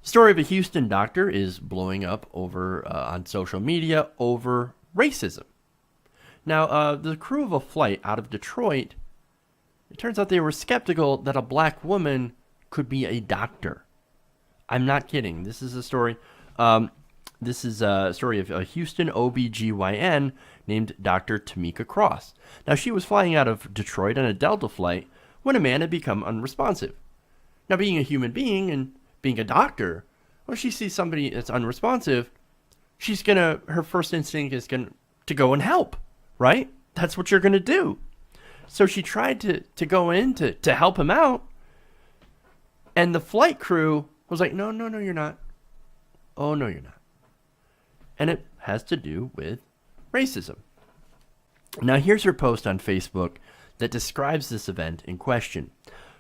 Story of a Houston doctor is blowing up over on social media over racism. Now, the crew of a flight out of Detroit, it turns out they were skeptical that a black woman could be a doctor. I'm not kidding. This is a story. This is a story of a Houston OBGYN named Dr. Tamika Cross. Now, she was flying out of Detroit on a Delta flight when a man had become unresponsive. Now, being a human being and being a doctor, when she sees somebody that's unresponsive, her first instinct is to go and help, right? That's what you're gonna do. So she tried to go in to help him out, and the flight crew was like, no, you're not. Oh, no, you're not. And it has to do with racism. Now, here's her post on Facebook that describes this event in question.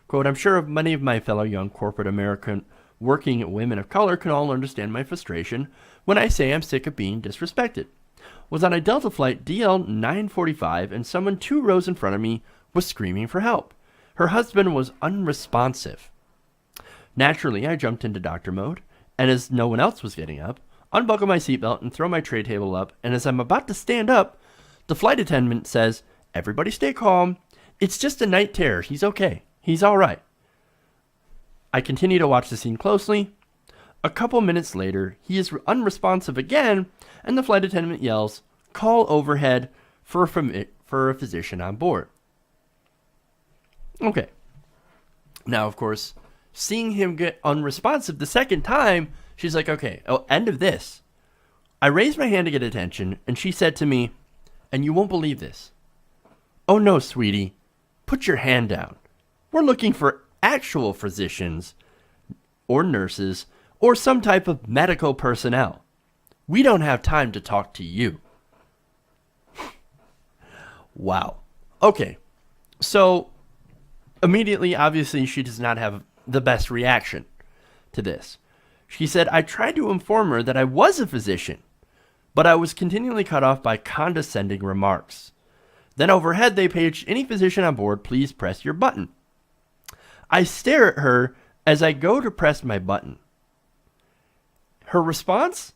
Quote, I'm sure many of my fellow young corporate American working women of color can all understand my frustration when I say I'm sick of being disrespected. Was on a Delta flight DL 945 and someone 2 rows in front of me was screaming for help. Her husband was unresponsive. Naturally, I jumped into doctor mode, and as no one else was getting up, unbuckle my seatbelt and throw my tray table up, and as I'm about to stand up, the flight attendant says, everybody stay calm. It's just a night terror. He's okay. He's all right. I continue to watch the scene closely. A couple minutes later, he is unresponsive again, and the flight attendant yells, call overhead for a physician on board. Okay. Now, of course, seeing him get unresponsive the second time, she's like, okay, end of this. I raised my hand to get attention, and she said to me, and you won't believe this. Oh no, sweetie, put your hand down. We're looking for actual physicians or nurses or some type of medical personnel. We don't have time to talk to you. Wow. Okay. So immediately, obviously, she does not have the best reaction to this. She said, I tried to inform her that I was a physician, but I was continually cut off by condescending remarks. Then overhead, they paged, any physician on board, please press your button. I stare at her as I go to press my button. Her response?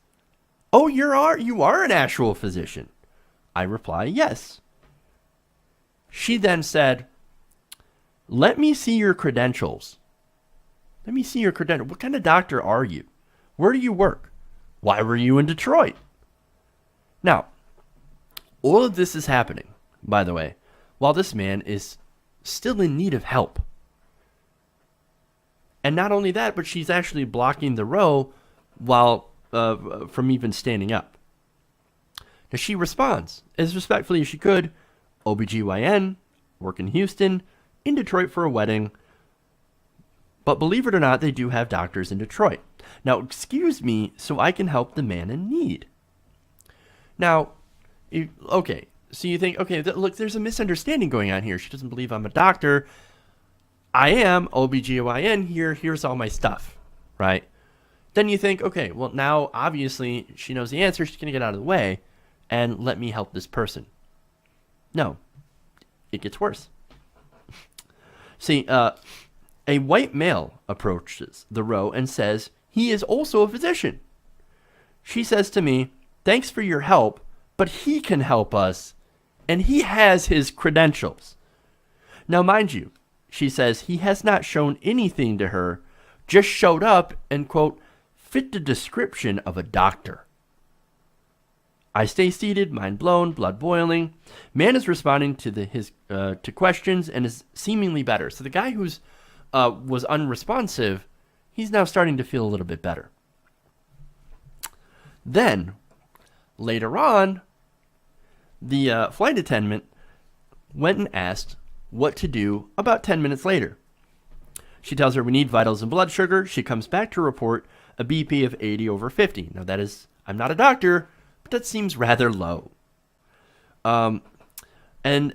Oh, you are an actual physician. I reply, yes. She then said, let me see your credentials. Let me see your credentials. What kind of doctor are you? Where do you work? Why were you in Detroit? Now, all of this is happening, by the way, while this man is still in need of help. And not only that, but she's actually blocking the row while from even standing up. Now, she responds as respectfully as she could, OBGYN, work in Houston, in Detroit for a wedding. But believe it or not, they do have doctors in Detroit. Now, excuse me so I can help the man in need. Now, okay, so you think, okay, look, there's a misunderstanding going on here. She doesn't believe I'm a doctor. I am OBGYN here. Here's all my stuff, right? Then you think, okay, well, now obviously she knows the answer. She's going to get out of the way and let me help this person. No, it gets worse. See, a white male approaches the row and says he is also a physician. She says to me, thanks for your help, but he can help us, and he has his credentials. Now, mind you, she says he has not shown anything to her, just showed up and, quote, fit the description of a doctor. I stay seated, mind blown, blood boiling. Man is responding to questions and is seemingly better. So the guy who's was unresponsive, he's now starting to feel a little bit better. Then, later on, the flight attendant went and asked what to do about 10 minutes later. She tells her we need vitals and blood sugar. She comes back to report a BP of 80/50. Now that is, I'm not a doctor, but that seems rather low. And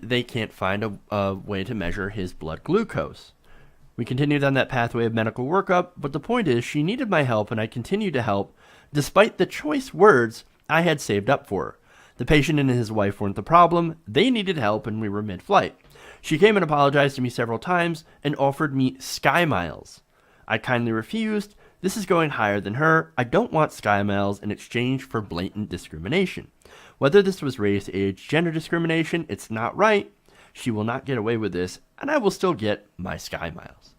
they can't find a way to measure his blood glucose. We continued on that pathway of medical workup, but the point is she needed my help, and I continued to help despite the choice words I had saved up for her. The patient and his wife weren't the problem. They needed help, and we were mid-flight. She came and apologized to me several times and offered me Sky Miles. I kindly refused, This is going higher than her. I don't want SkyMiles in exchange for blatant discrimination. Whether this was race, age, gender discrimination, it's not right. She will not get away with this, and I will still get my SkyMiles.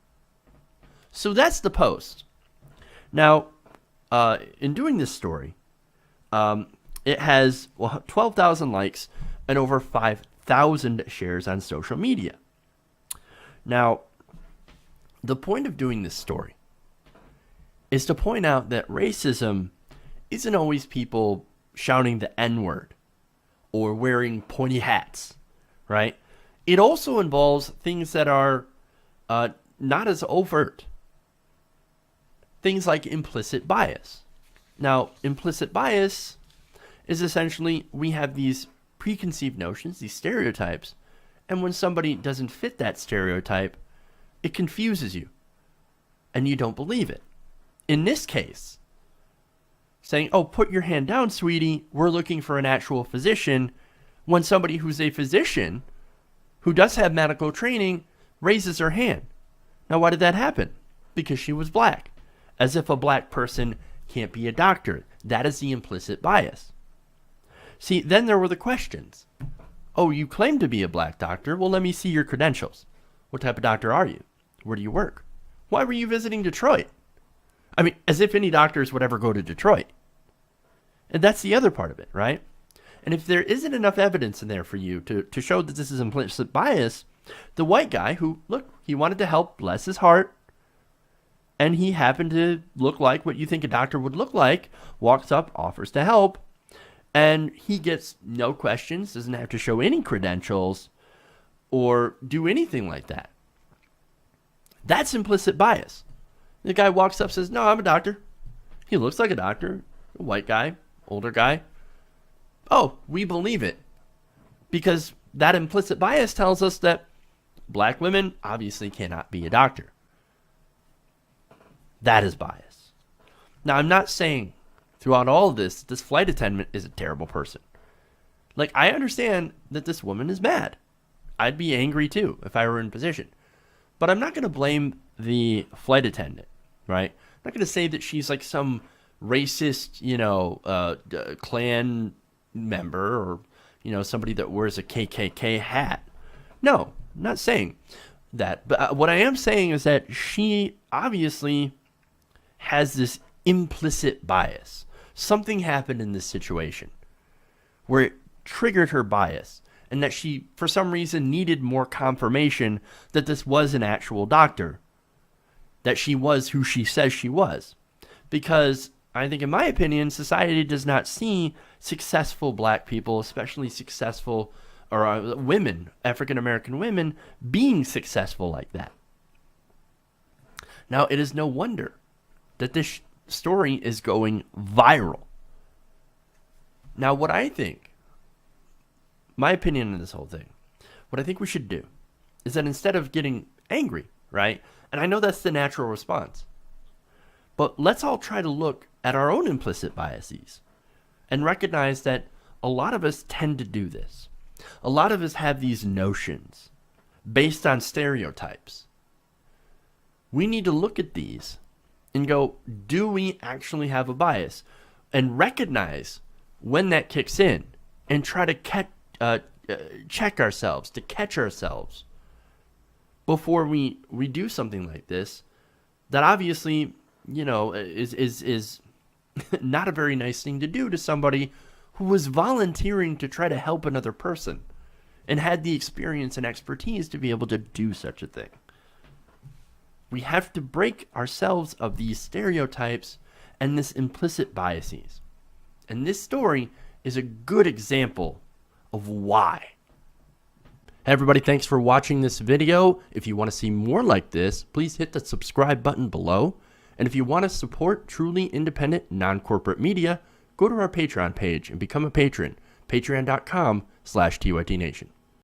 So that's the post. Now, in doing this story, it has 12,000 likes and over 5,000 shares on social media. Now, the point of doing this story is to point out that racism isn't always people shouting the N-word or wearing pointy hats, right? It also involves things that are not as overt. Things like implicit bias. Now, implicit bias is essentially we have these preconceived notions, these stereotypes, and when somebody doesn't fit that stereotype, it confuses you, and you don't believe it. In this case, saying, oh, put your hand down, sweetie, we're looking for an actual physician, when somebody who's a physician, who does have medical training, raises her hand. Now, why did that happen? Because she was black. As if a black person can't be a doctor. That is the implicit bias. See, then there were the questions. Oh, you claim to be a black doctor? Well, let me see your credentials. What type of doctor are you? Where do you work? Why were you visiting Detroit? I mean, as if any doctors would ever go to Detroit. And that's the other part of it, right? And if there isn't enough evidence in there for you to show that this is implicit bias, the white guy who, look, he wanted to help, bless his heart, and he happened to look like what you think a doctor would look like, walks up, offers to help, and he gets no questions, doesn't have to show any credentials or do anything like that. That's implicit bias. The guy walks up and says, no, I'm a doctor. He looks like a doctor, a white guy, older guy. Oh, we believe it. Because that implicit bias tells us that black women obviously cannot be a doctor. That is bias. Now, I'm not saying throughout all of this flight attendant is a terrible person. Like, I understand that this woman is mad. I'd be angry too if I were in position. But I'm not going to blame the flight attendant, right? I'm not going to say that she's like some racist, Klan member or, somebody that wears a KKK hat. No, I'm not saying that. But what I am saying is that she obviously has this implicit bias. Something happened in this situation where it triggered her bias and that she, for some reason, needed more confirmation that this was an actual doctor, that she was who she says she was. Because I think, in my opinion, society does not see successful black people, especially successful or women, African-American women, being successful like that. Now, it is no wonder that this story is going viral. Now, what I think, my opinion on this whole thing, what I think we should do is that instead of getting angry, right? And I know that's the natural response, but let's all try to look at our own implicit biases and recognize that a lot of us tend to do this. A lot of us have these notions based on stereotypes. We need to look at these and go, do we actually have a bias? And recognize when that kicks in and try to check ourselves, to catch ourselves before we do something like this that obviously, is not a very nice thing to do to somebody who was volunteering to try to help another person and had the experience and expertise to be able to do such a thing. We have to break ourselves of these stereotypes and this implicit biases. And this story is a good example of why. Hey everybody, thanks for watching this video. If you want to see more like this, please hit the subscribe button below. And if you want to support truly independent, non-corporate media, go to our Patreon page and become a patron. Patreon.com/TYTNation.